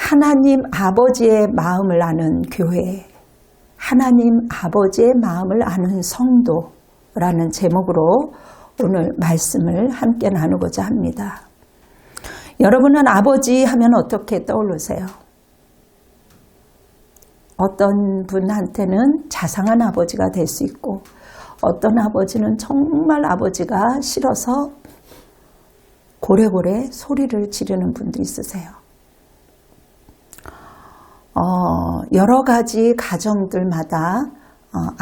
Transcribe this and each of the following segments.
하나님 아버지의 마음을 아는 교회, 하나님 아버지의 마음을 아는 성도라는 제목으로 오늘 말씀을 함께 나누고자 합니다. 여러분은 아버지 하면 어떻게 떠오르세요? 어떤 분한테는 자상한 아버지가 될 수 있고, 어떤 아버지는 정말 아버지가 싫어서 고래고래 소리를 지르는 분도 있으세요. 여러 가지 가정들마다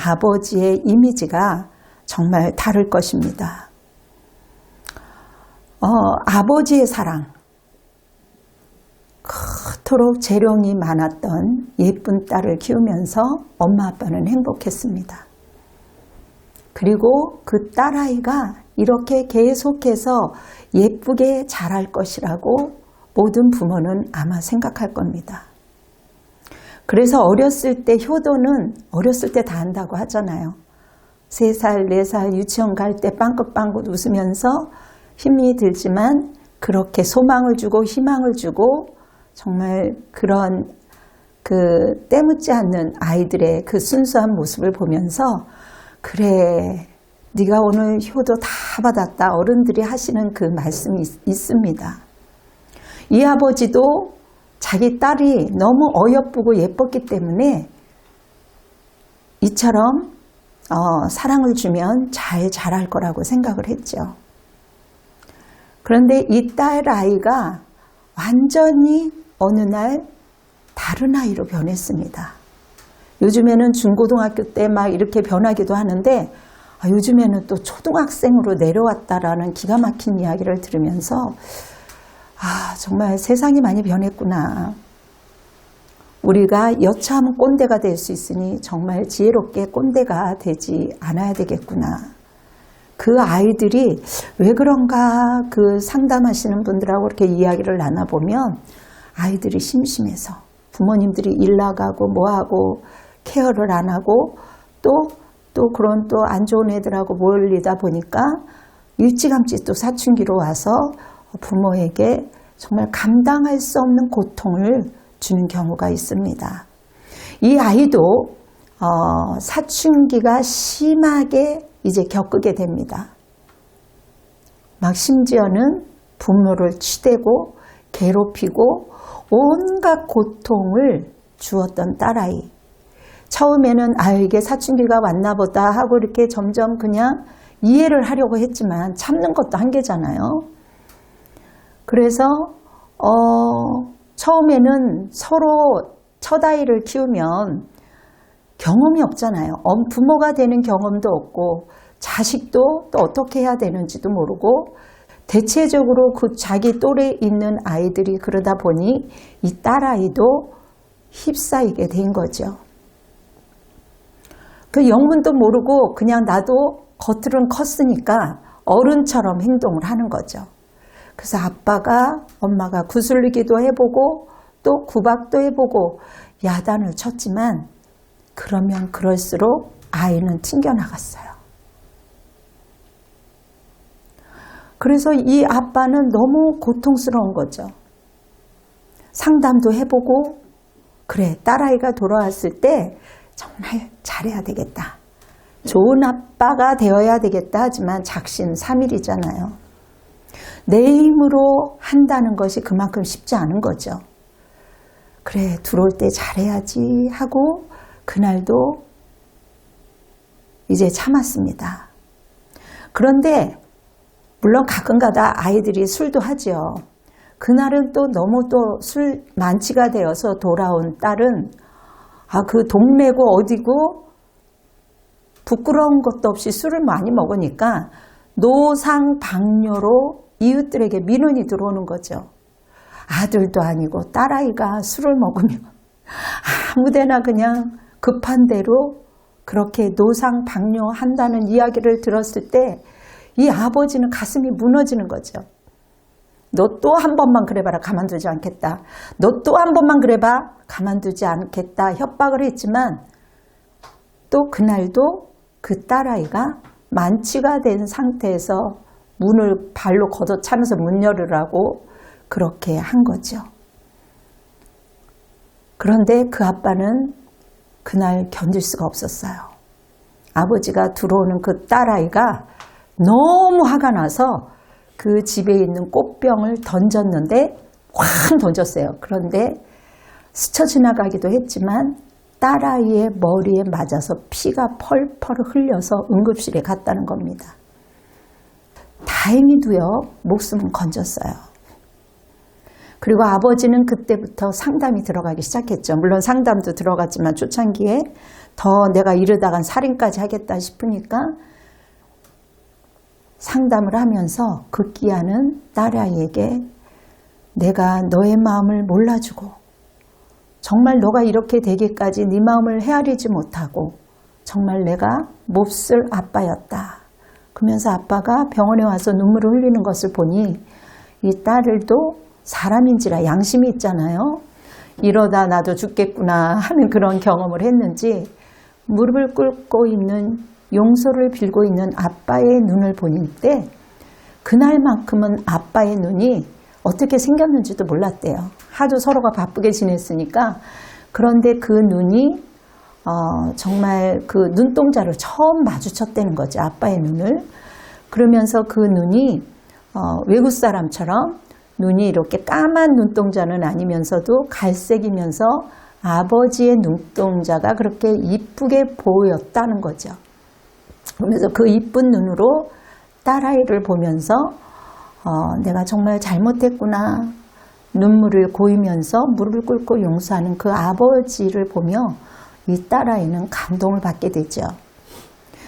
아버지의 이미지가 정말 다를 것입니다. 아버지의 사랑, 그토록 재롱이 많았던 예쁜 딸을 키우면서 엄마 아빠는 행복했습니다. 그리고 그 딸아이가 이렇게 계속해서 예쁘게 자랄 것이라고 모든 부모는 아마 생각할 겁니다. 그래서 어렸을 때 효도는 어렸을 때 다 한다고 하잖아요. 3살, 4살 유치원 갈 때 빵긋빵긋 웃으면서 힘이 들지만 그렇게 소망을 주고 희망을 주고 정말 그런 때묻지 않는 아이들의 그 순수한 모습을 보면서 그래, 네가 오늘 효도 다 받았다. 어른들이 하시는 그 말씀이 있습니다. 이 아버지도 자기 딸이 너무 어여쁘고 예뻤기 때문에 이처럼 사랑을 주면 잘 자랄 거라고 생각을 했죠. 그런데 이 딸 아이가 완전히 어느 날 다른 아이로 변했습니다. 요즘에는 중고등학교 때 막 이렇게 변하기도 하는데 요즘에는 또 초등학생으로 내려왔다라는 기가 막힌 이야기를 들으면서 정말 세상이 많이 변했구나. 우리가 여차하면 꼰대가 될 수 있으니 정말 지혜롭게 꼰대가 되지 않아야 되겠구나. 그 아이들이 왜 그런가 그 상담하시는 분들하고 이렇게 이야기를 나눠보면 아이들이 심심해서 부모님들이 일 나가고 뭐하고 케어를 안 하고 또 그런 또 안 좋은 애들하고 몰리다 보니까 일찌감치 또 사춘기로 와서 부모에게 정말 감당할 수 없는 고통을 주는 경우가 있습니다. 이 아이도 사춘기가 심하게 이제 겪게 됩니다. 막 심지어는 부모를 치대고 괴롭히고 온갖 고통을 주었던 딸아이. 처음에는 이게 사춘기가 왔나 보다 하고 이렇게 점점 그냥 이해를 하려고 했지만 참는 것도 한계잖아요. 그래서 처음에는 서로 첫 아이를 키우면 경험이 없잖아요. 부모가 되는 경험도 없고 자식도 또 어떻게 해야 되는지도 모르고 대체적으로 그 자기 또래에 있는 아이들이 그러다 보니 이 딸아이도 휩싸이게 된 거죠. 그 영문도 모르고 그냥 나도 겉으로는 컸으니까 어른처럼 행동을 하는 거죠. 그래서 엄마가 구슬리기도 해보고 또 구박도 해보고 야단을 쳤지만 그러면 그럴수록 아이는 튕겨나갔어요. 그래서 이 아빠는 너무 고통스러운 거죠. 상담도 해보고 그래, 딸아이가 돌아왔을 때 정말 잘해야 되겠다. 좋은 아빠가 되어야 되겠다 하지만 작심삼일이잖아요. 내 힘으로 한다는 것이 그만큼 쉽지 않은 거죠. 그래, 들어올 때 잘해야지 하고 그날도 이제 참았습니다. 그런데 물론 가끔가다 아이들이 술도 하죠. 그날은 또 너무 또 술 만취가 되어서 돌아온 딸은 그 동네고 어디고 부끄러운 것도 없이 술을 많이 먹으니까 노상방뇨로 이웃들에게 민원이 들어오는 거죠. 아들도 아니고 딸아이가 술을 먹으면 아무데나 그냥 급한 대로 그렇게 노상방뇨한다는 이야기를 들었을 때 이 아버지는 가슴이 무너지는 거죠. 너 또 한 번만 그래봐라 가만두지 않겠다. 너 또 한 번만 그래봐 가만두지 않겠다 협박을 했지만 또 그날도 그 딸아이가 만취가 된 상태에서 문을 발로 걷어차면서 문 열으라고 그렇게 한 거죠. 그런데 그 아빠는 그날 견딜 수가 없었어요. 아버지가 들어오는 그 딸아이가 너무 화가 나서 그 집에 있는 꽃병을 던졌는데 확 던졌어요. 그런데 스쳐 지나가기도 했지만 딸아이의 머리에 맞아서 피가 펄펄 흘려서 응급실에 갔다는 겁니다. 다행히도요, 목숨은 건졌어요. 그리고 아버지는 그때부터 상담이 들어가기 시작했죠. 물론 상담도 들어갔지만 초창기에 더 내가 이러다간 살인까지 하겠다 싶으니까 상담을 하면서 극기야는 딸아이에게 내가 너의 마음을 몰라주고 정말 너가 이렇게 되기까지 네 마음을 헤아리지 못하고 정말 내가 몹쓸 아빠였다. 그러면서 아빠가 병원에 와서 눈물을 흘리는 것을 보니 이 딸들도 사람인지라 양심이 있잖아요. 이러다 나도 죽겠구나 하는 그런 경험을 했는지 무릎을 꿇고 있는 용서를 빌고 있는 아빠의 눈을 보니 때 그날만큼은 아빠의 눈이 어떻게 생겼는지도 몰랐대요. 하도 서로가 바쁘게 지냈으니까. 그런데 그 눈이 정말 그 눈동자를 처음 마주쳤다는 거죠. 아빠의 눈을. 그러면서 그 눈이 외국 사람처럼 눈이 이렇게 까만 눈동자는 아니면서도 갈색이면서 아버지의 눈동자가 그렇게 이쁘게 보였다는 거죠. 그러면서 그 이쁜 눈으로 딸아이를 보면서 내가 정말 잘못했구나. 눈물을 고이면서 무릎을 꿇고 용서하는 그 아버지를 보며 이 딸아이는 감동을 받게 되죠.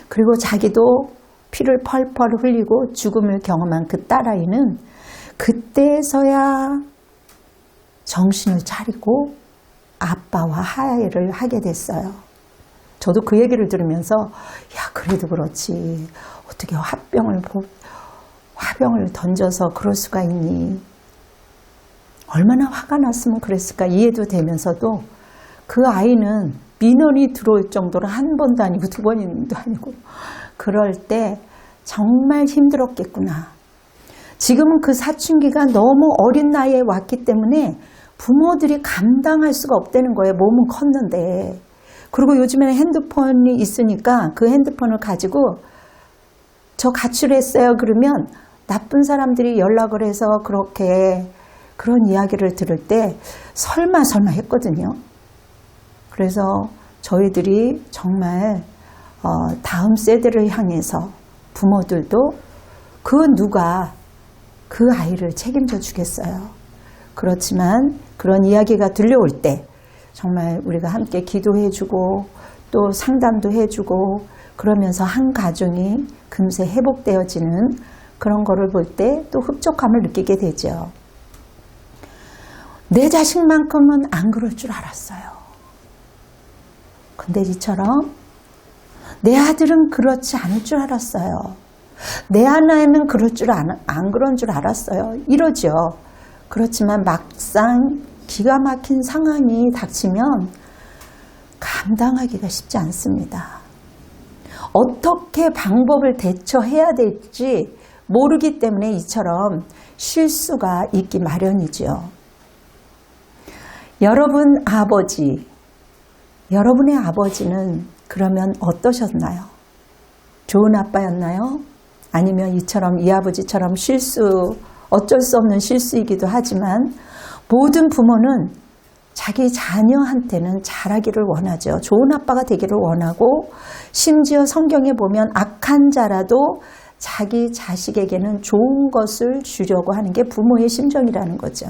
그리고 자기도 피를 펄펄 흘리고 죽음을 경험한 그 딸아이는 그때서야 정신을 차리고 아빠와 화해를 하게 됐어요. 저도 그 얘기를 들으면서 야, 그래도 그렇지. 어떻게 화병을 던져서 그럴 수가 있니? 얼마나 화가 났으면 그랬을까 이해도 되면서도 그 아이는 민원이 들어올 정도로 한 번도 아니고 두 번도 아니고 그럴 때 정말 힘들었겠구나. 지금은 그 사춘기가 너무 어린 나이에 왔기 때문에 부모들이 감당할 수가 없다는 거예요. 몸은 컸는데. 그리고 요즘에는 핸드폰이 있으니까 그 핸드폰을 가지고 저 가출했어요 그러면 나쁜 사람들이 연락을 해서 그렇게 그런 이야기를 들을 때 설마 했거든요. 그래서 저희들이 정말 다음 세대를 향해서 부모들도 그 누가 그 아이를 책임져 주겠어요. 그렇지만 그런 이야기가 들려올 때 정말 우리가 함께 기도해주고 또 상담도 해주고 그러면서 한 가정이 금세 회복되어지는 그런 거를 볼 때 또 흡족함을 느끼게 되죠. 내 자식만큼은 안 그럴 줄 알았어요. 근데 이처럼 내 아들은 그렇지 않을 줄 알았어요. 내 아내는 그럴 줄 안 그런 줄 알았어요. 이러죠. 그렇지만 막상 기가 막힌 상황이 닥치면 감당하기가 쉽지 않습니다. 어떻게 방법을 대처해야 될지 모르기 때문에 이처럼 실수가 있기 마련이죠. 여러분의 아버지는 그러면 어떠셨나요? 좋은 아빠였나요? 아니면 이 아버지처럼 어쩔 수 없는 실수이기도 하지만 모든 부모는 자기 자녀한테는 잘하기를 원하죠. 좋은 아빠가 되기를 원하고 심지어 성경에 보면 악한 자라도 자기 자식에게는 좋은 것을 주려고 하는 게 부모의 심정이라는 거죠.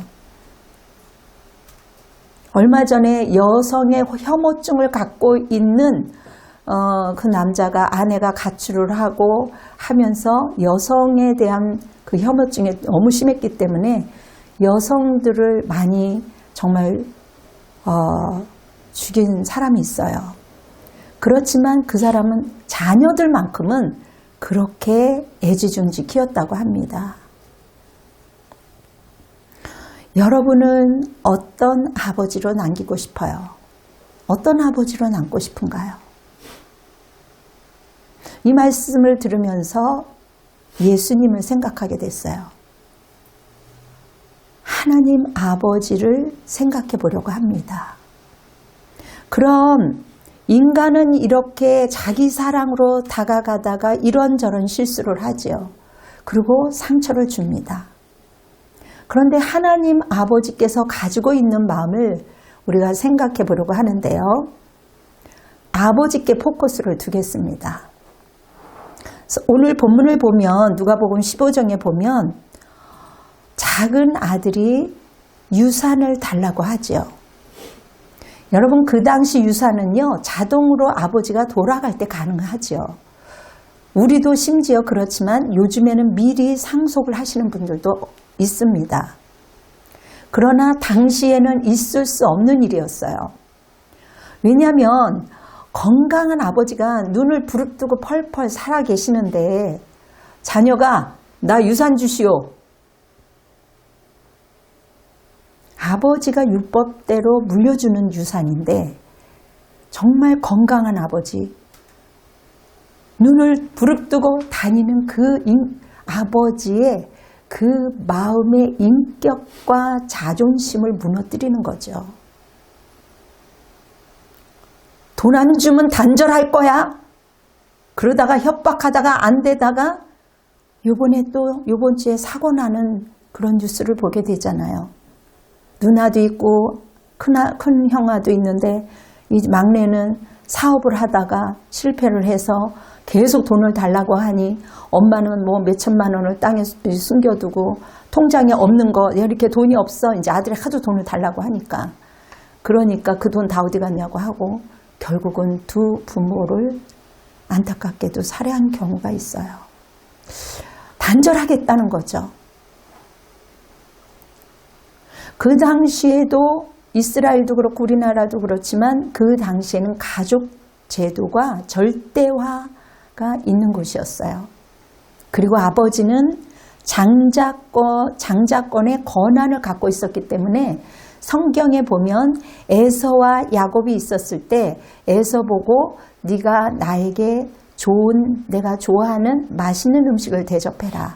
얼마 전에 여성의 혐오증을 갖고 있는 그 남자가 아내가 가출을 하고 하면서 여성에 대한 그 혐오증이 너무 심했기 때문에 여성들을 많이 정말 죽인 사람이 있어요. 그렇지만 그 사람은 자녀들만큼은 그렇게 애지중지 키웠다고 합니다. 여러분은 어떤 아버지로 남기고 싶어요? 어떤 아버지로 남고 싶은가요? 이 말씀을 들으면서 예수님을 생각하게 됐어요. 하나님 아버지를 생각해 보려고 합니다. 그럼 인간은 이렇게 자기 사랑으로 다가가다가 이런저런 실수를 하지요. 그리고 상처를 줍니다. 그런데 하나님 아버지께서 가지고 있는 마음을 우리가 생각해 보려고 하는데요. 아버지께 포커스를 두겠습니다. 그래서 오늘 본문을 보면 누가복음 15장에 보면 작은 아들이 유산을 달라고 하죠. 여러분 그 당시 유산은요 자동으로 아버지가 돌아갈 때 가능하죠. 우리도 심지어 그렇지만 요즘에는 미리 상속을 하시는 분들도 있습니다. 그러나 당시에는 있을 수 없는 일이었어요. 왜냐하면 건강한 아버지가 눈을 부릅뜨고 펄펄 살아 계시는데 자녀가 나 유산 주시오. 아버지가 율법대로 물려주는 유산인데 정말 건강한 아버지, 눈을 부릅뜨고 다니는 그 아버지의 그 마음의 인격과 자존심을 무너뜨리는 거죠. 돈 안 주면 단절할 거야. 그러다가 협박하다가 안 되다가 요번 주에 사고 나는 그런 뉴스를 보게 되잖아요. 누나도 있고 큰 형아도 있는데 이 막내는 사업을 하다가 실패를 해서 계속 돈을 달라고 하니 엄마는 뭐 몇천만 원을 땅에 숨겨두고 통장에 없는 거 이렇게 돈이 없어. 이제 아들이 하도 돈을 달라고 하니까 그러니까 그 돈 다 어디 갔냐고 하고 결국은 두 부모를 안타깝게도 살해한 경우가 있어요. 단절하겠다는 거죠. 그 당시에도 이스라엘도 그렇고 우리나라도 그렇지만 그 당시에는 가족 제도가 절대화가 있는 곳이었어요. 그리고 아버지는 장자권의 권한을 갖고 있었기 때문에 성경에 보면 에서와 야곱이 있었을 때 에서 보고 네가 나에게 좋은 내가 좋아하는 맛있는 음식을 대접해라.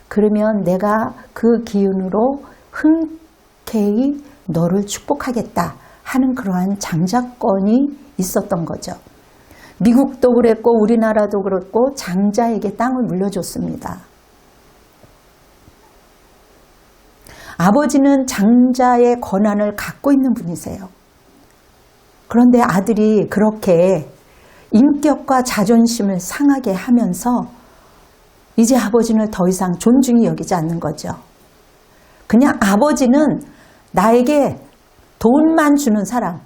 그러면 내가 그 기운으로 흔쾌히 너를 축복하겠다 하는 그러한 장자권이 있었던 거죠. 미국도 그랬고 우리나라도 그렇고 장자에게 땅을 물려줬습니다. 아버지는 장자의 권한을 갖고 있는 분이세요. 그런데 아들이 그렇게 인격과 자존심을 상하게 하면서 이제 아버지는 더 이상 존중히 여기지 않는 거죠. 그냥 아버지는 나에게 돈만 주는 사람.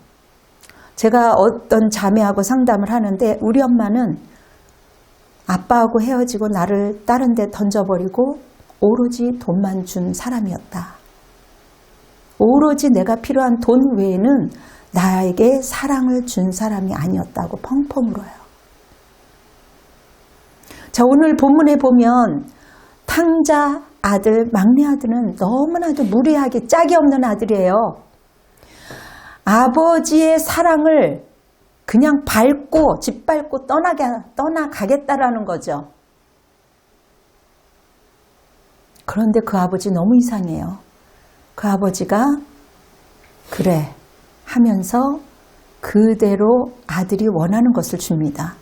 제가 어떤 자매하고 상담을 하는데 우리 엄마는 아빠하고 헤어지고 나를 다른 데 던져버리고 오로지 돈만 준 사람이었다. 오로지 내가 필요한 돈 외에는 나에게 사랑을 준 사람이 아니었다고 펑펑 울어요. 자, 오늘 본문에 보면 탕자 아들, 막내 아들은 너무나도 무례하게 짝이 없는 아들이에요. 아버지의 사랑을 그냥 밟고 짓밟고 떠나가겠다라는 거죠. 그런데 그 아버지 너무 이상해요. 그 아버지가 그래 하면서 그대로 아들이 원하는 것을 줍니다.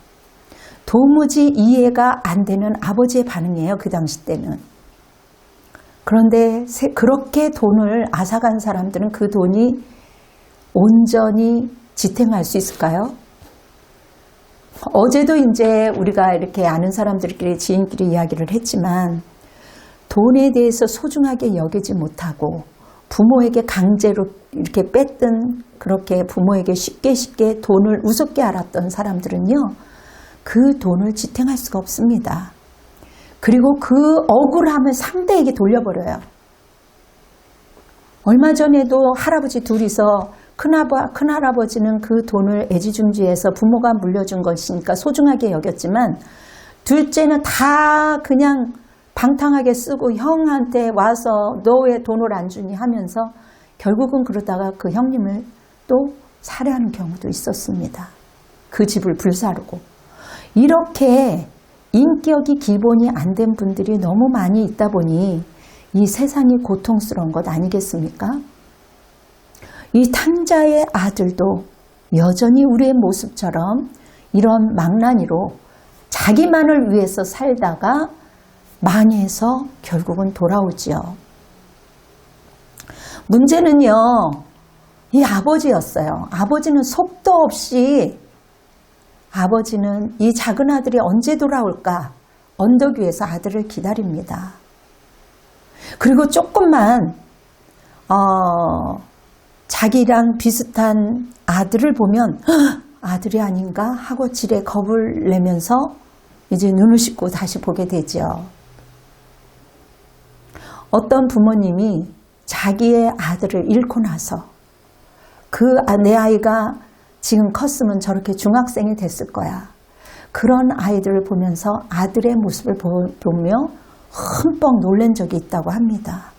도무지 이해가 안 되는 아버지의 반응이에요. 그 당시 때는. 그런데 그렇게 돈을 앗아간 사람들은 그 돈이 온전히 지탱할 수 있을까요? 어제도 이제 우리가 이렇게 아는 사람들끼리 지인끼리 이야기를 했지만 돈에 대해서 소중하게 여기지 못하고 부모에게 강제로 이렇게 뺐던 그렇게 부모에게 쉽게 돈을 우습게 알았던 사람들은요. 그 돈을 지탱할 수가 없습니다. 그리고 그 억울함을 상대에게 돌려버려요. 얼마 전에도 할아버지 둘이서 큰할아버지는 그 돈을 애지중지해서 부모가 물려준 것이니까 소중하게 여겼지만 둘째는 다 그냥 방탕하게 쓰고 형한테 와서 너 왜 돈을 안 주니 하면서 결국은 그러다가 그 형님을 또 살해하는 경우도 있었습니다. 그 집을 불사르고. 이렇게 인격이 기본이 안 된 분들이 너무 많이 있다 보니 이 세상이 고통스러운 것 아니겠습니까? 이 탕자의 아들도 여전히 우리의 모습처럼 이런 망나니로 자기만을 위해서 살다가 망해서 결국은 돌아오지요. 문제는요, 이 아버지였어요. 아버지는 속도 없이 아버지는 이 작은 아들이 언제 돌아올까 언덕 위에서 아들을 기다립니다. 그리고 조금만 자기랑 비슷한 아들을 보면 아들이 아닌가 하고 지레 겁을 내면서 이제 눈을 씻고 다시 보게 되죠. 어떤 부모님이 자기의 아들을 잃고 나서 내 아이가 지금 컸으면 저렇게 중학생이 됐을 거야. 그런 아이들을 보면서 아들의 모습을 보며 흠뻑 놀란 적이 있다고 합니다.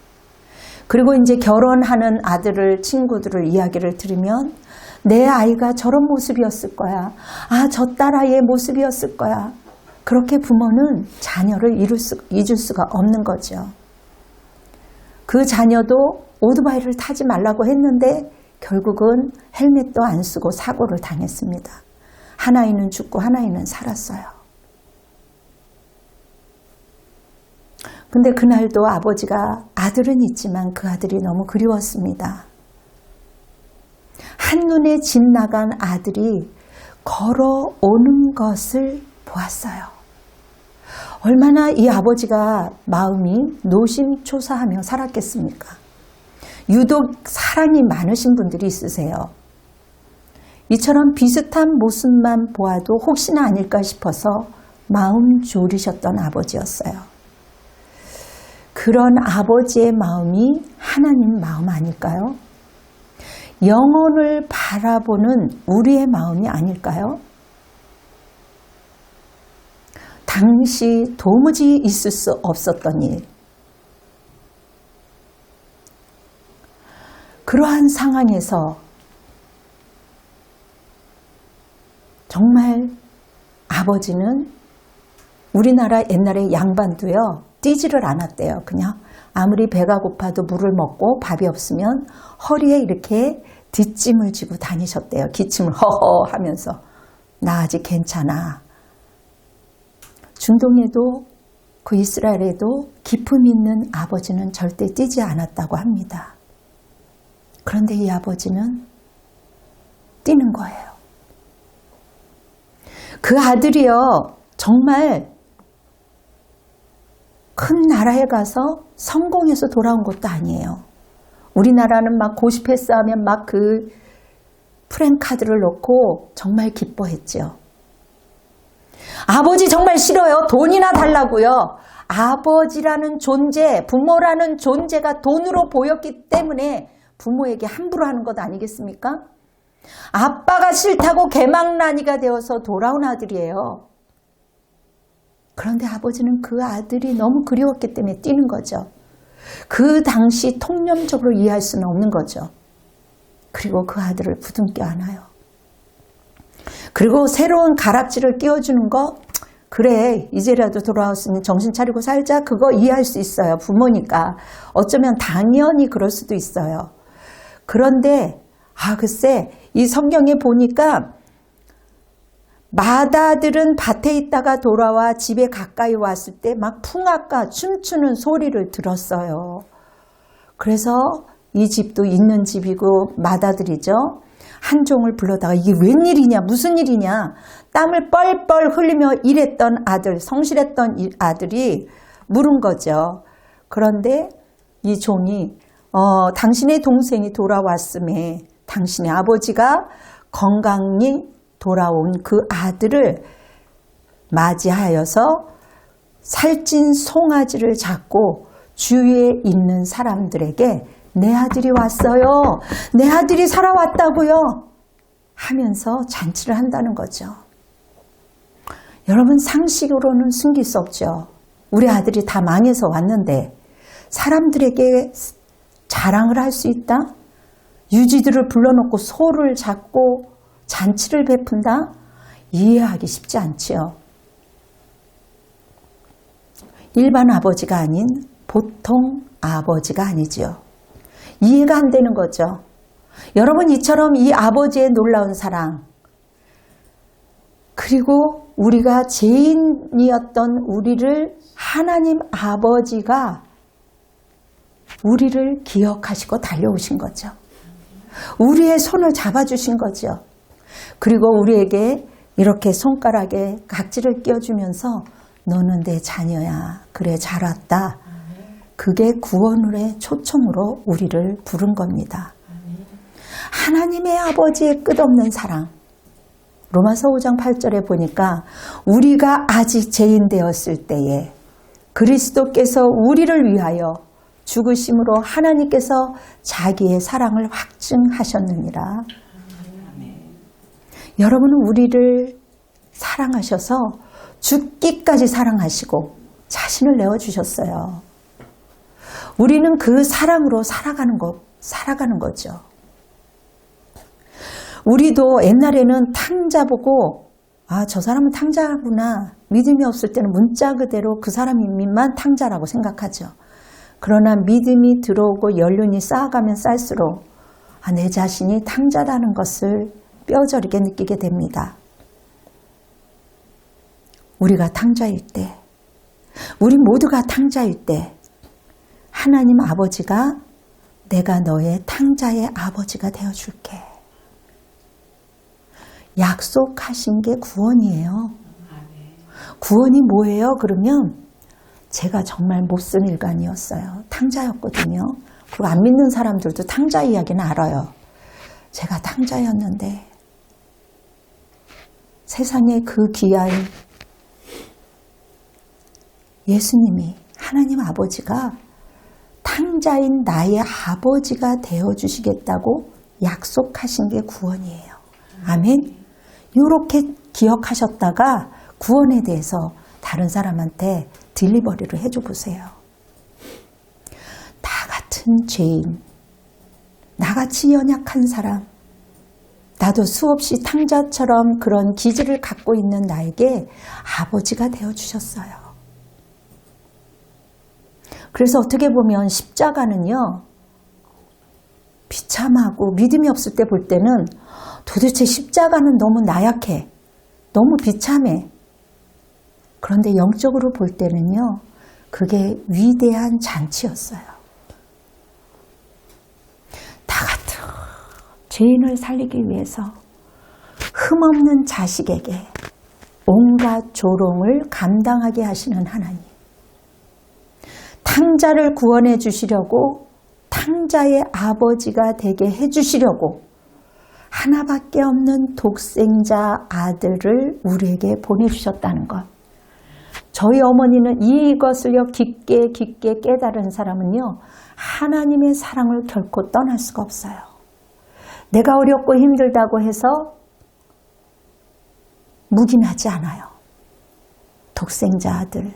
그리고 이제 결혼하는 아들을 친구들을 이야기를 들으면 내 아이가 저런 모습이었을 거야. 아, 저 딸아이의 모습이었을 거야. 그렇게 부모는 자녀를 잊을 수가 없는 거죠. 그 자녀도 오토바이를 타지 말라고 했는데 결국은 헬멧도 안 쓰고 사고를 당했습니다. 한 아이는 죽고 한 아이는 살았어요. 근데 그날도 아버지가 아들은 있지만 그 아들이 너무 그리웠습니다. 한눈에 집 나간 아들이 걸어오는 것을 보았어요. 얼마나 이 아버지가 마음이 노심초사하며 살았겠습니까? 유독 사랑이 많으신 분들이 있으세요. 이처럼 비슷한 모습만 보아도 혹시나 아닐까 싶어서 마음 졸이셨던 아버지였어요. 그런 아버지의 마음이 하나님 마음 아닐까요? 영혼을 바라보는 우리의 마음이 아닐까요? 당시 도무지 있을 수 없었던 일. 그러한 상황에서 정말 아버지는 우리나라 옛날에 양반도요, 뛰지를 않았대요. 그냥 아무리 배가 고파도 물을 먹고 밥이 없으면 허리에 이렇게 뒷짐을 지고 다니셨대요. 기침을 허허 하면서 나 아직 괜찮아. 중동에도 그 이스라엘에도 기품 있는 아버지는 절대 뛰지 않았다고 합니다. 그런데 이 아버지는 뛰는 거예요. 그 아들이요, 정말 큰 나라에 가서 성공해서 돌아온 것도 아니에요. 우리나라는 막 고시 패스하면 막 그 프랭카드를 놓고 정말 기뻐했죠. 아버지 정말 싫어요. 돈이나 달라고요. 아버지라는 존재, 부모라는 존재가 돈으로 보였기 때문에 부모에게 함부로 하는 것 아니겠습니까? 아빠가 싫다고 개망나니가 되어서 돌아온 아들이에요. 그런데 아버지는 그 아들이 너무 그리웠기 때문에 뛰는 거죠. 그 당시 통념적으로 이해할 수는 없는 거죠. 그리고 그 아들을 부둥켜 안아요. 그리고 새로운 가락지를 끼워주는 거, 그래 이제라도 돌아왔으니 정신 차리고 살자, 그거 이해할 수 있어요. 부모니까. 어쩌면 당연히 그럴 수도 있어요. 그런데 글쎄 이 성경에 보니까 맏아들은 밭에 있다가 돌아와 집에 가까이 왔을 때 막 풍악과 춤추는 소리를 들었어요. 그래서 이 집도 있는 집이고 맏아들이죠. 한 종을 불러다가 이게 웬일이냐 무슨 일이냐 땀을 뻘뻘 흘리며 일했던 아들, 성실했던 아들이 물은 거죠. 그런데 이 종이 당신의 동생이 돌아왔음에 당신의 아버지가 건강히 돌아온 그 아들을 맞이하여서 살찐 송아지를 잡고 주위에 있는 사람들에게 내 아들이 왔어요. 내 아들이 살아왔다고요. 하면서 잔치를 한다는 거죠. 여러분 상식으로는 숨길 수 없죠. 우리 아들이 다 망해서 왔는데 사람들에게 자랑을 할 수 있다? 유지들을 불러놓고 소를 잡고 잔치를 베푼다? 이해하기 쉽지 않지요. 일반 아버지가 아닌 보통 아버지가 아니지요. 이해가 안 되는 거죠. 여러분, 이처럼 이 아버지의 놀라운 사랑, 그리고 우리가 죄인이었던 우리를 하나님 아버지가 우리를 기억하시고 달려오신 거죠. 우리의 손을 잡아주신 거죠. 그리고 우리에게 이렇게 손가락에 각지를 끼워주면서 너는 내 자녀야. 그래, 잘 왔다. 그게 구원의 초청으로 우리를 부른 겁니다. 하나님의 아버지의 끝없는 사랑. 로마서 5장 8절에 보니까 우리가 아직 죄인 되었을 때에 그리스도께서 우리를 위하여 죽으심으로 하나님께서 자기의 사랑을 확증하셨느니라. 여러분은 우리를 사랑하셔서 죽기까지 사랑하시고 자신을 내어주셨어요. 우리는 그 사랑으로 살아가는 거죠. 우리도 옛날에는 탕자 보고 아, 저 사람은 탕자구나. 믿음이 없을 때는 문자 그대로 그 사람만 탕자라고 생각하죠. 그러나 믿음이 들어오고 연륜이 쌓아가면 쌓일수록 아, 내 자신이 탕자라는 것을 뼈저리게 느끼게 됩니다. 우리가 탕자일 때, 우리 모두가 탕자일 때 하나님 아버지가 내가 너의 탕자의 아버지가 되어줄게. 약속하신 게 구원이에요. 구원이 뭐예요? 그러면 제가 정말 못쓴 일간이었어요. 탕자였거든요. 그리고 안 믿는 사람들도 탕자 이야기는 알아요. 제가 탕자였는데 세상에 그 귀한 예수님이 하나님 아버지가 탕자인 나의 아버지가 되어주시겠다고 약속하신 게 구원이에요. 아멘. 이렇게 기억하셨다가 구원에 대해서 다른 사람한테 딜리버리를 해줘 보세요. 나 같은 죄인, 나같이 연약한 사람, 나도 수없이 탕자처럼 그런 기질을 갖고 있는 나에게 아버지가 되어주셨어요. 그래서 어떻게 보면 십자가는요, 비참하고 믿음이 없을 때 볼 때는 도대체 십자가는 너무 나약해. 너무 비참해. 그런데 영적으로 볼 때는요, 그게 위대한 잔치였어요. 나 같은 죄인을 살리기 위해서 흠없는 자식에게 온갖 조롱을 감당하게 하시는 하나님. 탕자를 구원해 주시려고 탕자의 아버지가 되게 해 주시려고 하나밖에 없는 독생자 아들을 우리에게 보내주셨다는 것. 저희 어머니는 이것을요 깊게 깨달은 사람은요 하나님의 사랑을 결코 떠날 수가 없어요. 내가 어렵고 힘들다고 해서 묵인하지 않아요. 독생자 아들.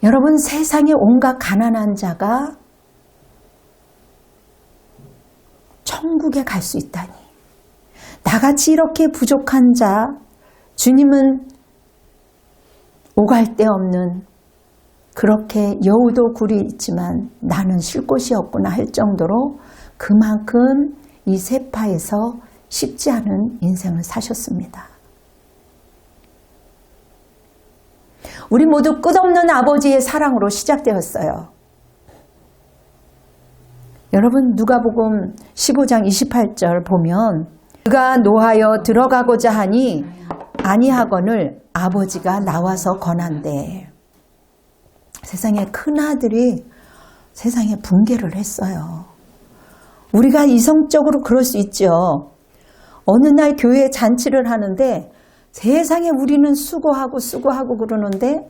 여러분, 세상에 온갖 가난한 자가 천국에 갈 수 있다니. 나같이 이렇게 부족한 자, 주님은 오갈 데 없는 그렇게 여우도 굴이 있지만 나는 쉴 곳이 없구나 할 정도로 그만큼 이 세파에서 쉽지 않은 인생을 사셨습니다. 우리 모두 끝없는 아버지의 사랑으로 시작되었어요. 여러분, 누가복음 15장 28절 보면 그가 노하여 들어가고자 하니 아니하거늘 아버지가 나와서 권한대. 세상에 큰아들이 세상에 붕괴를 했어요. 우리가 이성적으로 그럴 수 있죠. 어느 날 교회에 잔치를 하는데 세상에 우리는 수고하고 그러는데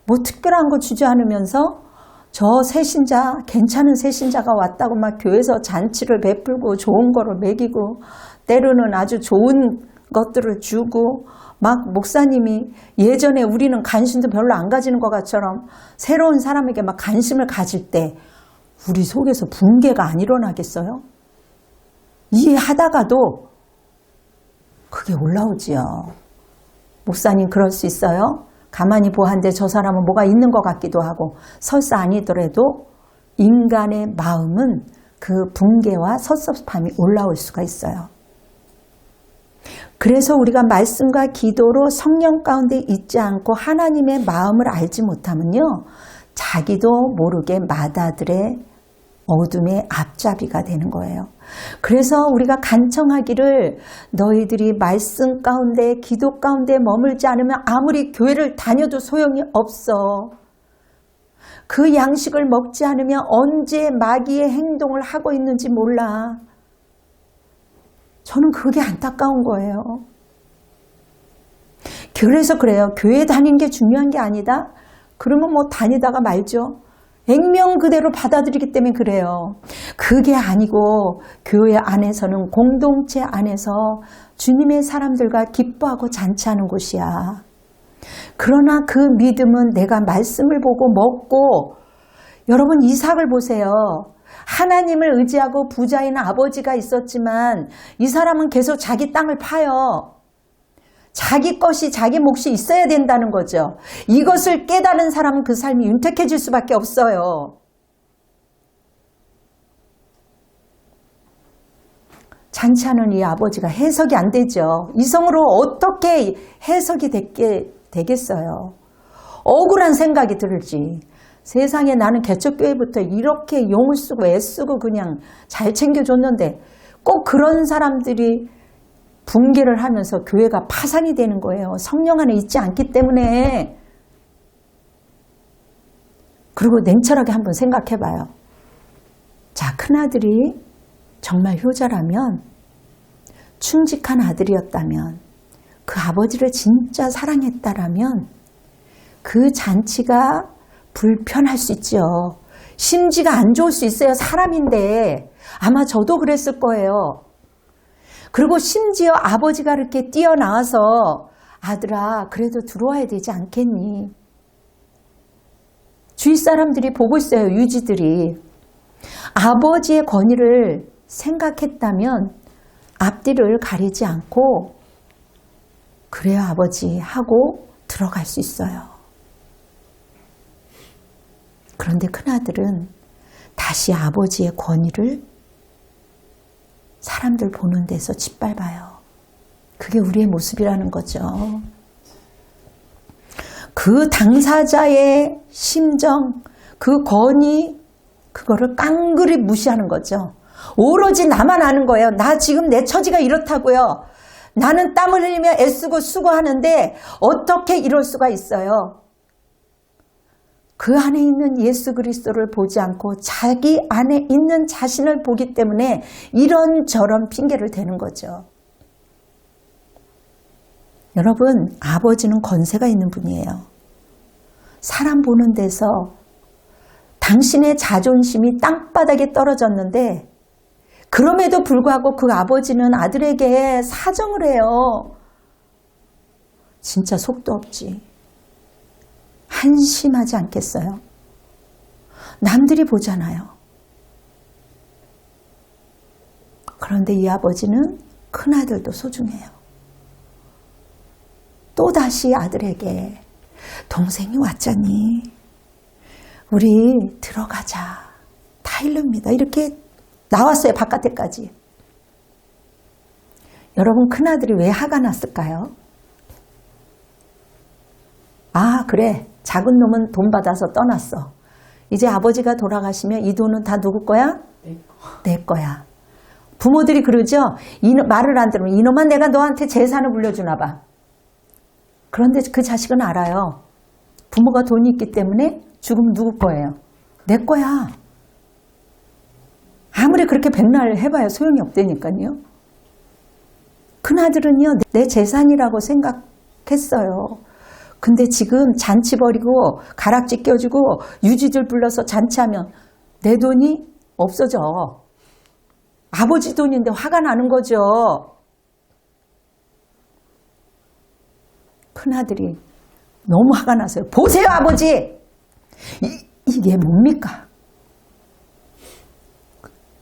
뭐 특별한 거 주지 않으면서 저 새신자, 괜찮은 새신자가 왔다고 막 교회에서 잔치를 베풀고 좋은 거를 먹이고 때로는 아주 좋은 것들을 주고 막 목사님이 예전에 우리는 관심도 별로 안 가지는 것처럼 새로운 사람에게 막 관심을 가질 때 우리 속에서 붕괴가 안 일어나겠어요? 이해하다가도 그게 올라오지요. 목사님 그럴 수 있어요? 가만히 보았는데 저 사람은 뭐가 있는 것 같기도 하고 설사 아니더라도 인간의 마음은 그 붕괴와 섭섭함이 올라올 수가 있어요. 그래서 우리가 말씀과 기도로 성령 가운데 있지 않고 하나님의 마음을 알지 못하면요, 자기도 모르게 마다들의 어둠의 앞잡이가 되는 거예요. 그래서 우리가 간청하기를 너희들이 말씀 가운데 기도 가운데 머물지 않으면 아무리 교회를 다녀도 소용이 없어. 그 양식을 먹지 않으면 언제 마귀의 행동을 하고 있는지 몰라. 저는 그게 안타까운 거예요. 그래서 그래요. 교회 다니는 게 중요한 게 아니다? 그러면 뭐 다니다가 말죠. 액면 그대로 받아들이기 때문에 그래요. 그게 아니고 교회 안에서는 공동체 안에서 주님의 사람들과 기뻐하고 잔치하는 곳이야. 그러나 그 믿음은 내가 말씀을 보고 먹고, 여러분 이삭을 보세요. 하나님을 의지하고 부자인 아버지가 있었지만 이 사람은 계속 자기 땅을 파요. 자기 것이 자기 몫이 있어야 된다는 거죠. 이것을 깨달은 사람은 그 삶이 윤택해질 수밖에 없어요. 잔치하는 이 아버지가 해석이 안 되죠. 이성으로 어떻게 해석이 되겠어요. 억울한 생각이 들지. 세상에 나는 개척교회부터 이렇게 용을 쓰고 애쓰고 그냥 잘 챙겨줬는데 꼭 그런 사람들이 붕괴를 하면서 교회가 파산이 되는 거예요. 성령 안에 있지 않기 때문에. 그리고 냉철하게 한번 생각해 봐요. 자, 큰아들이 정말 효자라면, 충직한 아들이었다면, 그 아버지를 진짜 사랑했다라면 그 잔치가 불편할 수 있죠. 심지가 안 좋을 수 있어요. 사람인데. 아마 저도 그랬을 거예요. 그리고 심지어 아버지가 이렇게 뛰어나와서 아들아 그래도 들어와야 되지 않겠니? 주위 사람들이 보고 있어요. 유지들이. 아버지의 권위를 생각했다면 앞뒤를 가리지 않고 그래요 아버지 하고 들어갈 수 있어요. 그런데 큰아들은 다시 아버지의 권위를 사람들 보는 데서 짓밟아요. 그게 우리의 모습이라는 거죠. 그 당사자의 심정, 그 권위, 그거를 깡그리 무시하는 거죠. 오로지 나만 아는 거예요. 나 지금 내 처지가 이렇다고요. 나는 땀을 흘리며 애쓰고 수고하는데 어떻게 이럴 수가 있어요. 그 안에 있는 예수 그리스도를 보지 않고 자기 안에 있는 자신을 보기 때문에 이런저런 핑계를 대는 거죠. 여러분, 아버지는 권세가 있는 분이에요. 사람 보는 데서 당신의 자존심이 땅바닥에 떨어졌는데 그럼에도 불구하고 그 아버지는 아들에게 사정을 해요. 진짜 속도 없지. 한심하지 않겠어요? 남들이 보잖아요. 그런데 이 아버지는 큰아들도 소중해요. 또다시 아들에게 동생이 왔잖니? 우리 들어가자. 타일러입니다. 이렇게 나왔어요. 바깥에까지. 여러분 큰아들이 왜 화가 났을까요? 아 그래. 작은 놈은 돈 받아서 떠났어. 이제 아버지가 돌아가시면 이 돈은 다 누구 거야? 내 거야. 부모들이 그러죠. 말을 안 들으면 이놈아 내가 너한테 재산을 물려주나 봐. 그런데 그 자식은 알아요. 부모가 돈이 있기 때문에 죽으면 누구 거예요? 내 거야. 아무리 그렇게 백날 해봐야 소용이 없다니까요. 큰아들은요. 내 재산이라고 생각했어요. 근데 지금 잔치 벌이고 가락지 껴주고 유지들 불러서 잔치하면 내 돈이 없어져. 아버지 돈인데 화가 나는 거죠. 큰아들이 너무 화가 나서요. 보세요 아버지. 이게 뭡니까?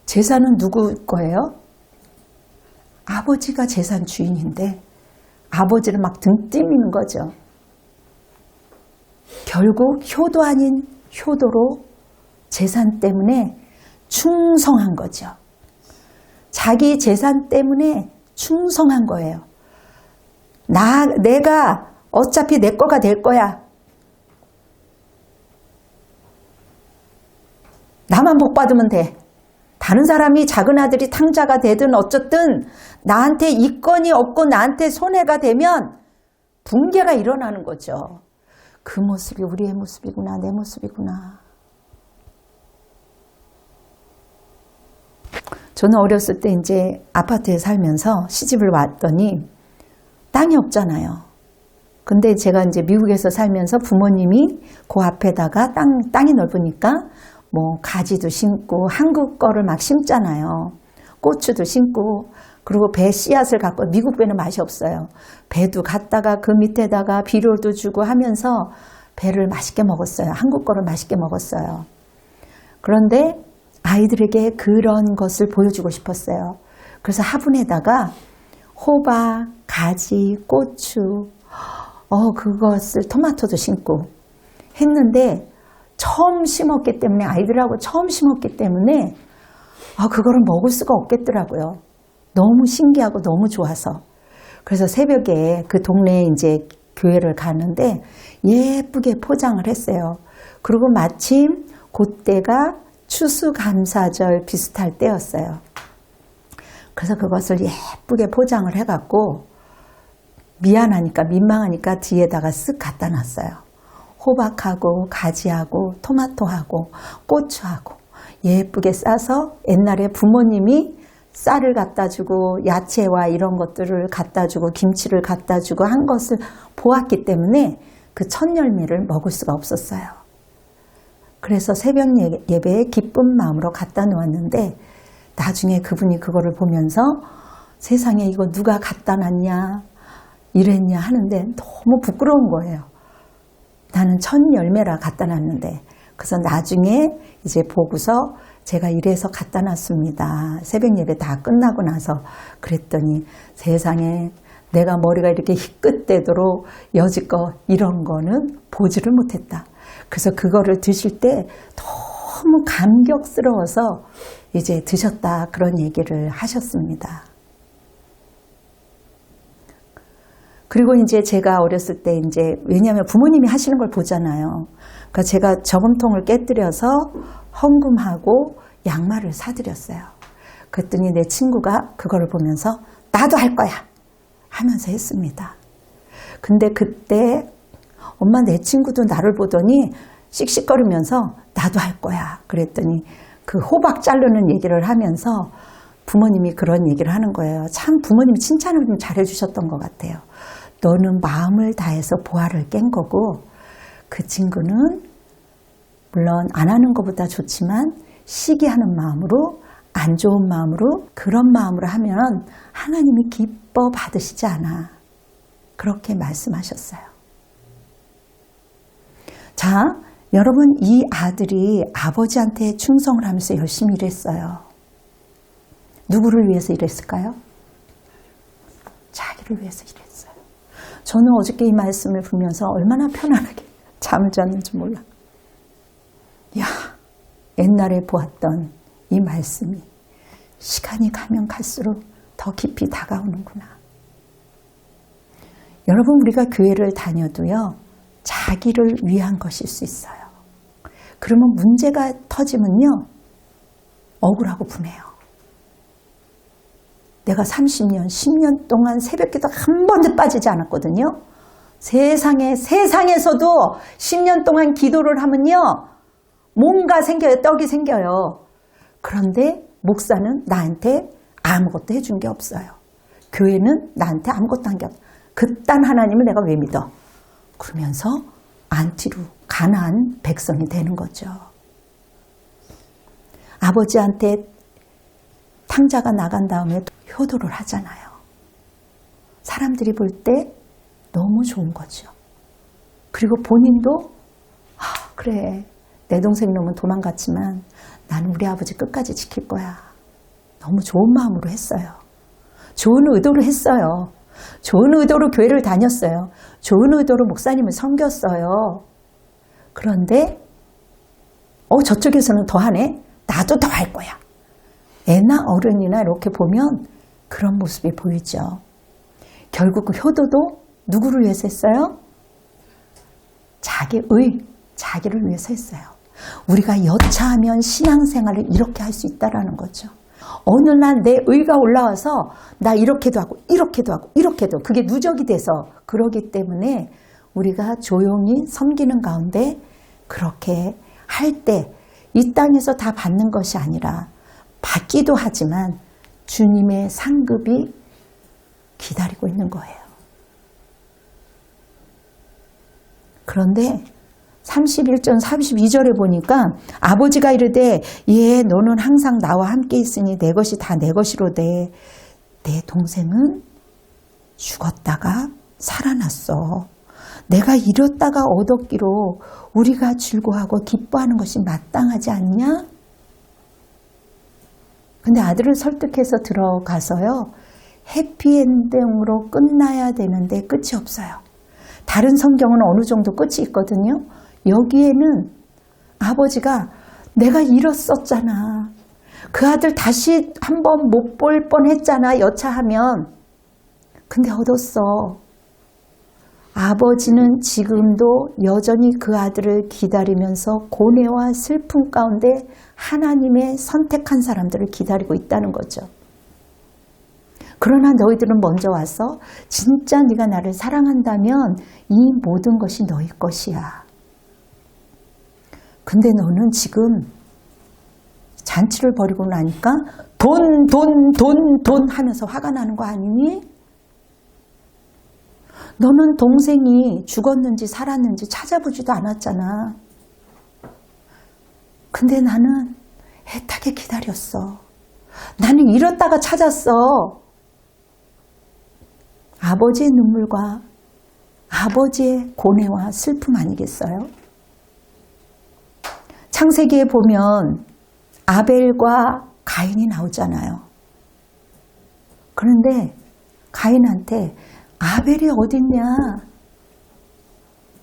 재산은 누구 거예요? 아버지가 재산 주인인데 아버지를 막 등 띄미는 거죠. 결국 효도 아닌 효도로 재산 때문에 충성한 거죠. 자기 재산 때문에 충성한 거예요. 내가 어차피 내 거가 될 거야. 나만 복 받으면 돼. 다른 사람이 작은 아들이 탕자가 되든 어쨌든 나한테 이권이 없고 나한테 손해가 되면 붕괴가 일어나는 거죠. 그 모습이 우리의 모습이구나, 내 모습이구나. 저는 어렸을 때 이제 아파트에 살면서 시집을 왔더니 땅이 없잖아요. 근데 제가 이제 미국에서 살면서 부모님이 그 앞에다가 땅이 넓으니까 뭐 가지도 심고 한국 거를 막 심잖아요. 고추도 심고 그리고 배 씨앗을 갖고 미국 배는 맛이 없어요. 배도 갖다가 그 밑에다가 비료도 주고 하면서 배를 맛있게 먹었어요. 한국 거를 맛있게 먹었어요. 그런데 아이들에게 그런 것을 보여주고 싶었어요. 그래서 화분에다가 호박, 가지, 고추, 그것을 토마토도 심고 했는데 처음 심었기 때문에 아이들하고 처음 심었기 때문에 그거를 먹을 수가 없겠더라고요. 너무 신기하고 너무 좋아서. 그래서 새벽에 그 동네에 이제 교회를 가는데 예쁘게 포장을 했어요. 그리고 마침 그때가 추수감사절 비슷할 때였어요. 그래서 그것을 예쁘게 포장을 해갖고 미안하니까 민망하니까 뒤에다가 쓱 갖다 놨어요. 호박하고 가지하고 토마토하고 고추하고 예쁘게 싸서 옛날에 부모님이 쌀을 갖다 주고 야채와 이런 것들을 갖다 주고 김치를 갖다 주고 한 것을 보았기 때문에 그 첫 열매를 먹을 수가 없었어요. 그래서 새벽 예배에 기쁜 마음으로 갖다 놓았는데 나중에 그분이 그거를 보면서 세상에 이거 누가 갖다 놨냐 이랬냐 하는데 너무 부끄러운 거예요. 나는 첫 열매라 갖다 놨는데. 그래서 나중에 이제 보고서 제가 이래서 갖다 놨습니다. 새벽 예배 다 끝나고 나서 그랬더니 세상에 내가 머리가 이렇게 희끗대도록 여지껏 이런 거는 보지를 못했다. 그래서 그거를 드실 때 너무 감격스러워서 이제 드셨다 그런 얘기를 하셨습니다. 그리고 이제 제가 어렸을 때 이제 왜냐하면 부모님이 하시는 걸 보잖아요. 그러니까 제가 저금통을 깨뜨려서 헌금하고 양말을 사드렸어요. 그랬더니 내 친구가 그거를 보면서 나도 할 거야 하면서 했습니다. 근데 그때 엄마 내 친구도 나를 보더니 씩씩거리면서 나도 할 거야. 그랬더니 그 호박 자르는 얘기를 하면서 부모님이 그런 얘기를 하는 거예요. 참 부모님이 칭찬을 좀 잘해주셨던 것 같아요. 너는 마음을 다해서 보화를 깬 거고 그 친구는 물론 안 하는 것보다 좋지만 시기하는 마음으로 안 좋은 마음으로 그런 마음으로 하면 하나님이 기뻐 받으시지 않아. 그렇게 말씀하셨어요. 자, 여러분 이 아들이 아버지한테 충성을 하면서 열심히 일했어요. 누구를 위해서 일했을까요? 자기를 위해서 일했어요. 저는 어저께 이 말씀을 보면서 얼마나 편안하게 잠을 잤는지 몰라. 야, 옛날에 보았던 이 말씀이 시간이 가면 갈수록 더 깊이 다가오는구나. 여러분 우리가 교회를 다녀도요. 자기를 위한 것일 수 있어요. 그러면 문제가 터지면요. 억울하고 분해요. 내가 30년, 10년 동안 새벽기도 한 번도 빠지지 않았거든요. 세상에서도 10년 동안 기도를 하면요. 뭔가 생겨요. 떡이 생겨요. 그런데 목사는 나한테 아무것도 해준 게 없어요. 교회는 나한테 아무것도 한 게 없어요. 그딴 하나님을 내가 왜 믿어? 그러면서 안티로 가난한 백성이 되는 거죠. 아버지한테 탕자가 나간 다음에 효도를 하잖아요. 사람들이 볼 때 너무 좋은 거죠. 그리고 본인도 그래 내 동생 놈은 도망갔지만 나는 우리 아버지 끝까지 지킬 거야. 너무 좋은 마음으로 했어요. 좋은 의도로 했어요. 좋은 의도로 교회를 다녔어요. 좋은 의도로 목사님을 섬겼어요. 그런데 저쪽에서는 더하네. 나도 더 할 거야. 애나 어른이나 이렇게 보면 그런 모습이 보이죠. 결국 효도도 누구를 위해서 했어요? 자기를 위해서 했어요. 우리가 여차하면 신앙생활을 이렇게 할 수 있다는 거죠. 어느 날 내 의가 올라와서 나 이렇게도 하고 이렇게도 하고 이렇게도 그게 누적이 돼서 그러기 때문에 우리가 조용히 섬기는 가운데 그렇게 할 때 이 땅에서 다 받는 것이 아니라 받기도 하지만 주님의 상급이 기다리고 있는 거예요. 그런데 31절 32절에 보니까 아버지가 이르되 예 너는 항상 나와 함께 있으니 내 것이 다 내 것이로되 내 동생은 죽었다가 살아났어. 내가 잃었다가 얻었기로 우리가 즐거워하고 기뻐하는 것이 마땅하지 않냐? 근데 아들을 설득해서 들어가서요. 해피엔딩으로 끝나야 되는데 끝이 없어요. 다른 성경은 어느 정도 끝이 있거든요. 여기에는 아버지가 내가 잃었었잖아. 그 아들 다시 한번 못 볼 뻔했잖아. 여차하면. 근데 얻었어. 아버지는 지금도 여전히 그 아들을 기다리면서 고뇌와 슬픔 가운데 하나님의 선택한 사람들을 기다리고 있다는 거죠. 그러나 너희들은 먼저 와서 진짜 네가 나를 사랑한다면 이 모든 것이 너희 것이야. 근데 너는 지금 잔치를 벌이고 나니까 돈 하면서 화가 나는 거 아니니? 너는 동생이 죽었는지 살았는지 찾아보지도 않았잖아. 근데 나는 애타게 기다렸어. 나는 잃었다가 찾았어. 아버지의 눈물과 아버지의 고뇌와 슬픔 아니겠어요? 창세기에 보면 아벨과 가인이 나오잖아요. 그런데 가인한테 아벨이 어딨냐?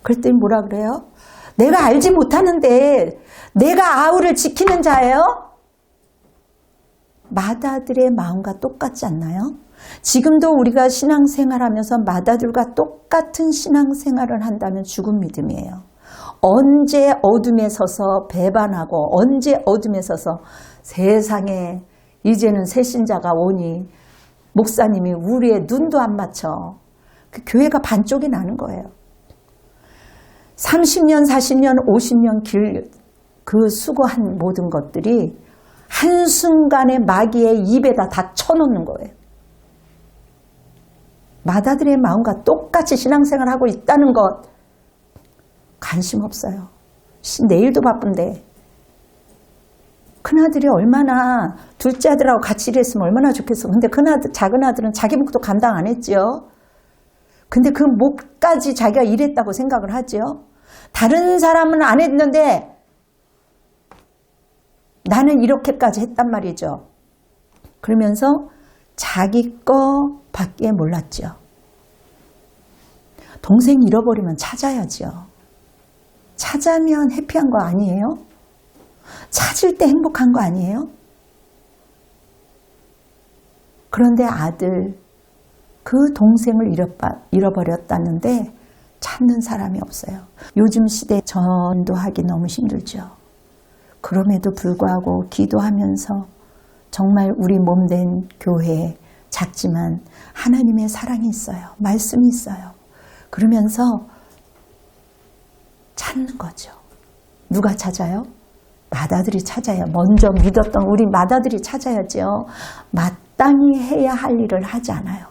그랬더니 뭐라 그래요? 내가 알지 못하는데 내가 아우를 지키는 자예요? 맏아들의 마음과 똑같지 않나요? 지금도 우리가 신앙생활하면서 맏아들과 똑같은 신앙생활을 한다면 죽은 믿음이에요. 언제 어둠에 서서 배반하고 언제 어둠에 서서 세상에 이제는 새신자가 오니 목사님이 우리의 눈도 안 맞춰. 그 교회가 반쪽이 나는 거예요. 30년, 40년, 50년 그 수고한 모든 것들이 한순간에 마귀의 입에다 다 쳐놓는 거예요. 맏아들의 마음과 똑같이 신앙생활을 하고 있다는 것 관심 없어요. 내일도 바쁜데. 큰아들이 얼마나 둘째 아들하고 같이 일했으면 얼마나 좋겠어. 근데 큰아들, 작은 아들은 자기 몫도 감당 안 했죠. 근데 그 몫까지 자기가 일했다고 생각을 하죠. 다른 사람은 안 했는데 나는 이렇게까지 했단 말이죠. 그러면서 자기 거밖에 몰랐죠. 동생 잃어버리면 찾아야죠. 찾으면 해피한 거 아니에요? 찾을 때 행복한 거 아니에요? 그런데 아들, 그 동생을 잃어버렸다는데 찾는 사람이 없어요. 요즘 시대 전도하기 너무 힘들죠. 그럼에도 불구하고 기도하면서 정말 우리 몸된 교회에 작지만 하나님의 사랑이 있어요. 말씀이 있어요. 그러면서 찾는 거죠. 누가 찾아요? 맏아들이 찾아요. 먼저 믿었던 우리 맏아들이 찾아야죠. 마땅히 해야 할 일을 하지 않아요.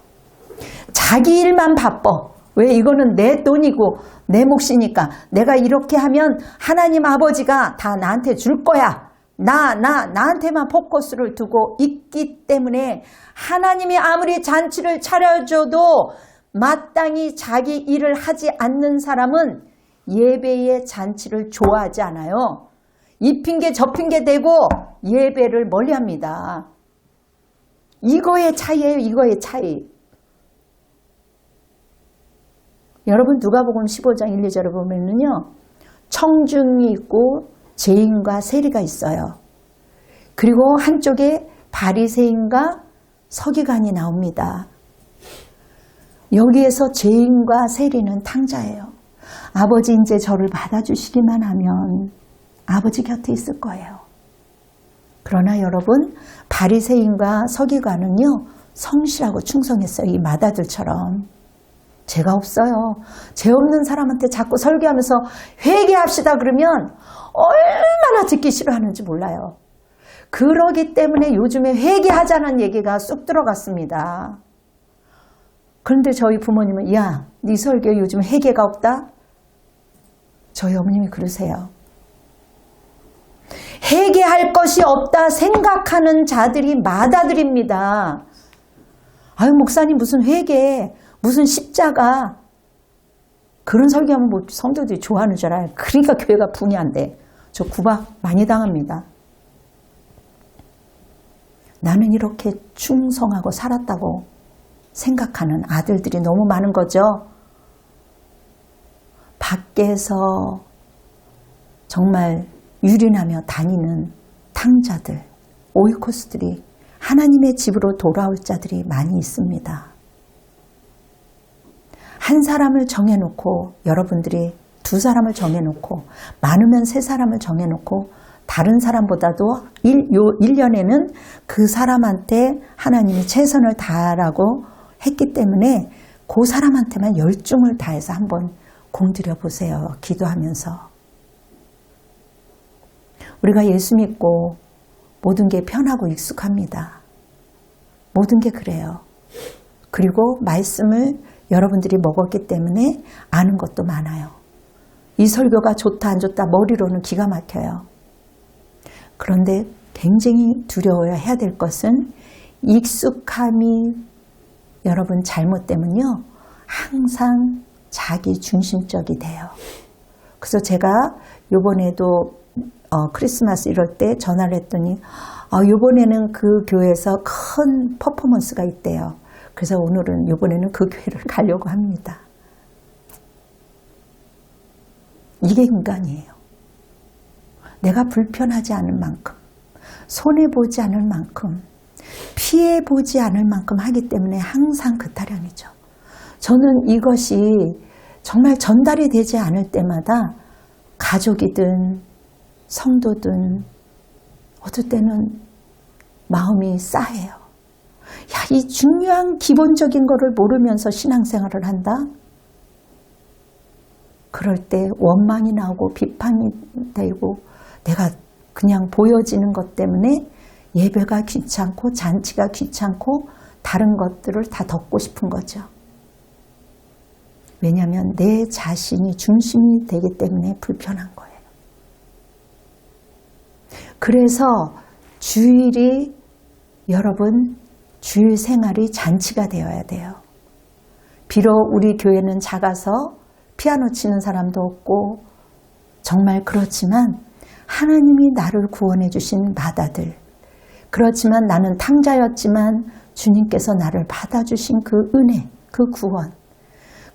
자기 일만 바빠. 왜? 이거는 내 돈이고 내 몫이니까 내가 이렇게 하면 하나님 아버지가 다 나한테 줄 거야. 나한테만 포커스를 두고 있기 때문에 하나님이 아무리 잔치를 차려줘도 마땅히 자기 일을 하지 않는 사람은 예배의 잔치를 좋아하지 않아요. 이 핑계 저 핑계 대고 예배를 멀리합니다. 이거의 차이예요. 이거의 차이. 여러분 누가복음 15장 1, 2절을 보면은요. 청중이 있고 죄인과 세리가 있어요. 그리고 한쪽에 바리새인과 서기관이 나옵니다. 여기에서 죄인과 세리는 탕자예요. 아버지 이제 저를 받아주시기만 하면 아버지 곁에 있을 거예요. 그러나 여러분, 바리새인과 서기관은요, 성실하고 충성했어요. 이 마다들처럼. 죄가 없어요. 죄 없는 사람한테 자꾸 설교하면서 회개합시다 그러면 얼마나 듣기 싫어하는지 몰라요. 그러기 때문에 요즘에 회개하자는 얘기가 쑥 들어갔습니다. 그런데 저희 부모님은 야, 네 설교에 요즘 회개가 없다? 저희 어머님이 그러세요. 회개할 것이 없다 생각하는 자들이 마다들입니다. 아유, 목사님 무슨 회개, 무슨 십자가, 그런 설교하면 뭐 성도들이 좋아하는 줄 알아요. 그러니까 교회가 붕이 안 돼. 저 구박 많이 당합니다. 나는 이렇게 충성하고 살았다고 생각하는 아들들이 너무 많은 거죠. 밖에서 정말 유린하며 다니는 탕자들, 오이코스들이 하나님의 집으로 돌아올 자들이 많이 있습니다. 한 사람을 정해놓고, 여러분들이 두 사람을 정해놓고, 많으면 세 사람을 정해놓고, 다른 사람보다도 1년에는 그 사람한테 하나님이 최선을 다하라고 했기 때문에 그 사람한테만 열중을 다해서 한번 공들여 보세요. 기도하면서. 우리가 예수 믿고 모든 게 편하고 익숙합니다. 모든 게 그래요. 그리고 말씀을 여러분들이 먹었기 때문에 아는 것도 많아요. 이 설교가 좋다 안 좋다 머리로는 기가 막혀요. 그런데 굉장히 두려워야 해야 될 것은 익숙함이 여러분 잘못되면요, 항상 자기 중심적이 돼요. 그래서 제가 요번에도 크리스마스 이럴 때 전화를 했더니 요번에는 그 교회에서 큰 퍼포먼스가 있대요. 그래서 오늘은 요번에는 그 교회를 가려고 합니다. 이게 인간이에요. 내가 불편하지 않을 만큼, 손해보지 않을 만큼, 피해보지 않을 만큼 하기 때문에 항상 그 타령이죠. 저는 이것이 정말 전달이 되지 않을 때마다 가족이든 성도든 어떨 때는 마음이 싸해요. 야, 이 중요한 기본적인 거를 모르면서 신앙생활을 한다? 그럴 때 원망이 나오고 비판이 되고 내가 그냥 보여지는 것 때문에 예배가 귀찮고 잔치가 귀찮고 다른 것들을 다 덮고 싶은 거죠. 왜냐하면 내 자신이 중심이 되기 때문에 불편한 거예요. 그래서 주일이 여러분 주일 생활이 잔치가 되어야 돼요. 비록 우리 교회는 작아서 피아노 치는 사람도 없고 정말 그렇지만 하나님이 나를 구원해 주신 마다들, 그렇지만 나는 탕자였지만 주님께서 나를 받아주신 그 은혜, 그 구원,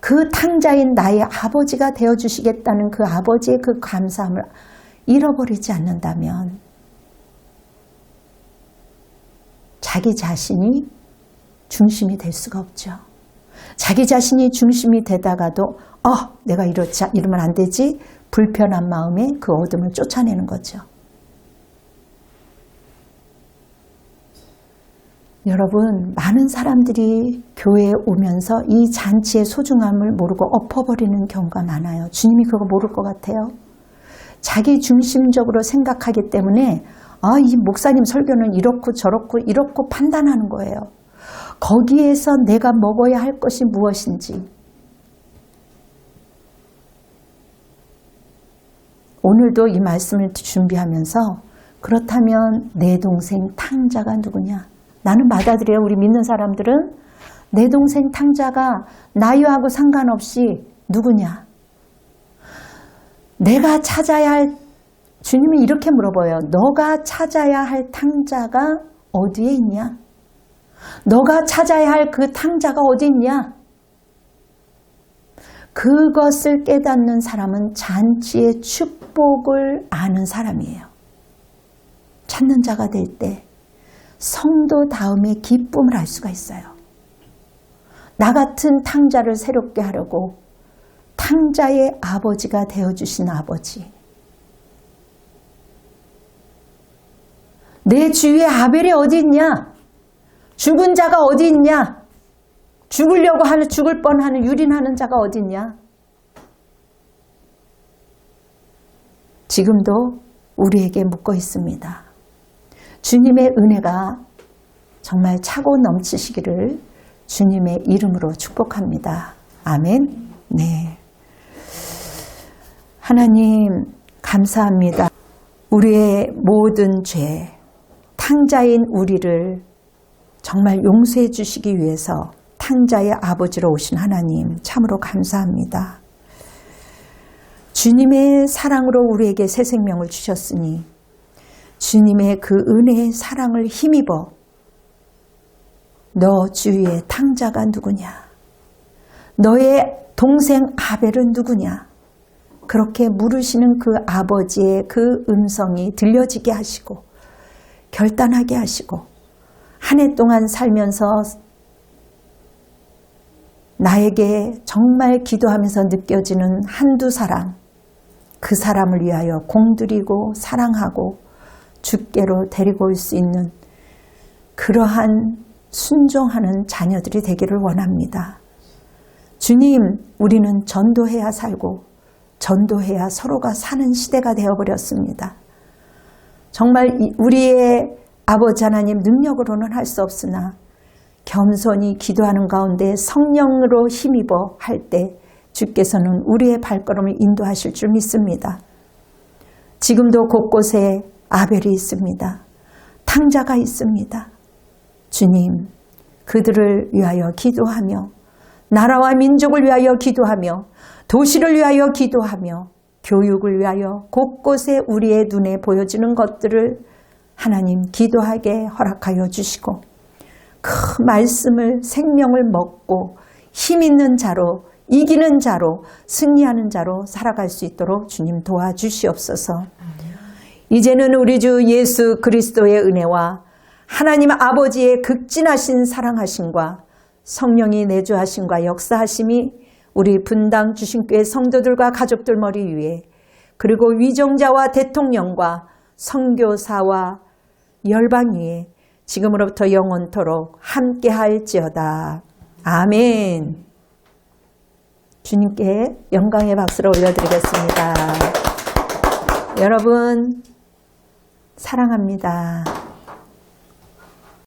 그 탕자인 나의 아버지가 되어주시겠다는 그 아버지의 그 감사함을 잃어버리지 않는다면 자기 자신이 중심이 될 수가 없죠. 자기 자신이 중심이 되다가도 내가 이러면 안 되지, 불편한 마음에 그 어둠을 쫓아내는 거죠. 여러분, 많은 사람들이 교회에 오면서 이 잔치의 소중함을 모르고 엎어버리는 경우가 많아요. 주님이 그거 모를 것 같아요. 자기 중심적으로 생각하기 때문에 이 목사님 설교는 이렇고 저렇고 이렇고 판단하는 거예요. 거기에서 내가 먹어야 할 것이 무엇인지. 오늘도 이 말씀을 준비하면서 그렇다면 내 동생 탕자가 누구냐? 나는 받아들여요. 우리 믿는 사람들은 내 동생 탕자가 나이하고 상관없이 누구냐? 내가 찾아야 할, 주님이 이렇게 물어봐요. 너가 찾아야 할 탕자가 어디에 있냐? 너가 찾아야 할 그 탕자가 어디 있냐? 그것을 깨닫는 사람은 잔치의 축복을 아는 사람이에요. 찾는 자가 될 때 성도 다음에 기쁨을 알 수가 있어요. 나 같은 탕자를 새롭게 하려고 탕자의 아버지가 되어주신 아버지. 내 주위에 아벨이 어디 있냐? 죽은 자가 어디 있냐? 죽으려고 하는, 죽을 뻔하는 유린하는 자가 어디 있냐? 지금도 우리에게 묻고 있습니다. 주님의 은혜가 정말 차고 넘치시기를 주님의 이름으로 축복합니다. 아멘. 네. 하나님 감사합니다. 우리의 모든 죄, 탕자인 우리를 정말 용서해 주시기 위해서 탕자의 아버지로 오신 하나님 참으로 감사합니다. 주님의 사랑으로 우리에게 새 생명을 주셨으니 주님의 그 은혜의 사랑을 힘입어 너 주위의 탕자가 누구냐? 너의 동생 아벨은 누구냐? 그렇게 물으시는 그 아버지의 그 음성이 들려지게 하시고 결단하게 하시고 한 해 동안 살면서 나에게 정말 기도하면서 느껴지는 한두 사람, 그 사람을 위하여 공들이고 사랑하고 주께로 데리고 올 수 있는 그러한 순종하는 자녀들이 되기를 원합니다. 주님, 우리는 전도해야 살고 전도해야 서로가 사는 시대가 되어버렸습니다. 정말 우리의 아버지 하나님 능력으로는 할 수 없으나 겸손히 기도하는 가운데 성령으로 힘입어 할 때 주께서는 우리의 발걸음을 인도하실 줄 믿습니다. 지금도 곳곳에 아벨이 있습니다. 탕자가 있습니다. 주님, 그들을 위하여 기도하며 나라와 민족을 위하여 기도하며 도시를 위하여 기도하며 교육을 위하여 곳곳에 우리의 눈에 보여지는 것들을 하나님 기도하게 허락하여 주시고 그 말씀을 생명을 먹고 힘 있는 자로 이기는 자로 승리하는 자로 살아갈 수 있도록 주님 도와주시옵소서. 이제는 우리 주 예수 그리스도의 은혜와 하나님 아버지의 극진하신 사랑하심과 성령이 내주하심과 역사하심이 우리 분당 주신교회 성도들과 가족들 머리 위에 그리고 위정자와 대통령과 선교사와 열방 위에 지금으로부터 영원토록 함께할지어다. 아멘. 주님께 영광의 박수를 올려드리겠습니다. 여러분 사랑합니다.